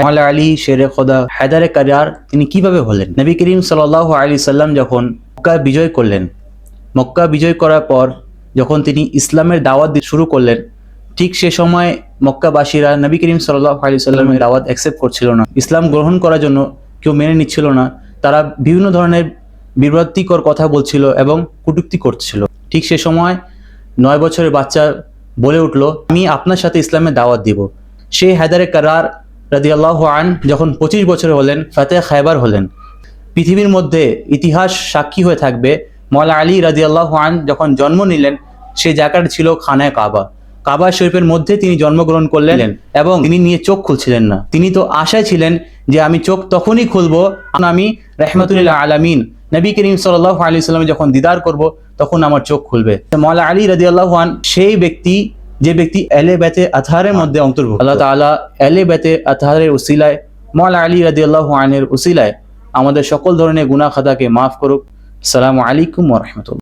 মাওলা আলী শেরে খোদা হায়দারে কারার তিনি কিভাবে হলেন? নবী করিম সাল্লাল্লাহু আলাইহি সাল্লাম যখন মক্কা বিজয় করলেন, মক্কা বিজয় করার পর যখন তিনি ইসলামের দাওয়াত দিতে শুরু করলেন, ঠিক সে সময় মক্কাবাসীরা নবী করিম সাল্লাল্লাহু আলাইহি সাল্লামের দাওয়াত অ্যাকসেপ্ট করছিল না। ইসলাম গ্রহণ করার জন্য কেউ মেনে নিচ্ছিল না। তারা বিভিন্ন ধরনের বিব্রতিকর কথা বলছিল এবং কটূক্তি করছিল। ঠিক সে সময় 9 বছরের বাচ্চা বলে উঠল, আমি আপনার সাথে ইসলামের দাওয়াত দিব। সে হায়দারে কারার রাদিয়াল্লাহু আন যখন 25 বছর হলেন, ফাতেহ খায়বার হলেন। পৃথিবীর মধ্যে ইতিহাস সাক্ষী হয়ে থাকবে, মাওলা আলী রাদিয়াল্লাহু আন যখন জন্ম নিলেন, সেই জায়গাটা ছিল খানায় কাবা। কাবা শরীফের মধ্যে তিনি জন্মগ্রহণ করলেন এবং তিনি নিয়ে চোখ খুলছিলেন না। তিনি তো আশায় ছিলেন যে আমি চোখ তখনই খুলবো আমি রাহমাতুল আলামিন নবী করিম সাল্লাল্লাহু আলাইহি সাল্লাম যখন দিদার করব তখন আমার চোখ খুলবে। মাওলা আলী রাদিয়াল্লাহু আন সেই ব্যক্তি যে ব্যক্তি আহলে বাইতে আতহারের মধ্যে অন্তর্ভুক্ত। আল্লাহ তাআলা আহলে বাইতে আতহারের উসিলায়, মাওলা আলী রাদিয়াল্লাহু আনহর উসিলায় আমাদের সকল ধরনের গুনাহ খাতাকে মাফ করুক। আসসালামু আলাইকুম ওয়া রাহমাতুল্লাহ।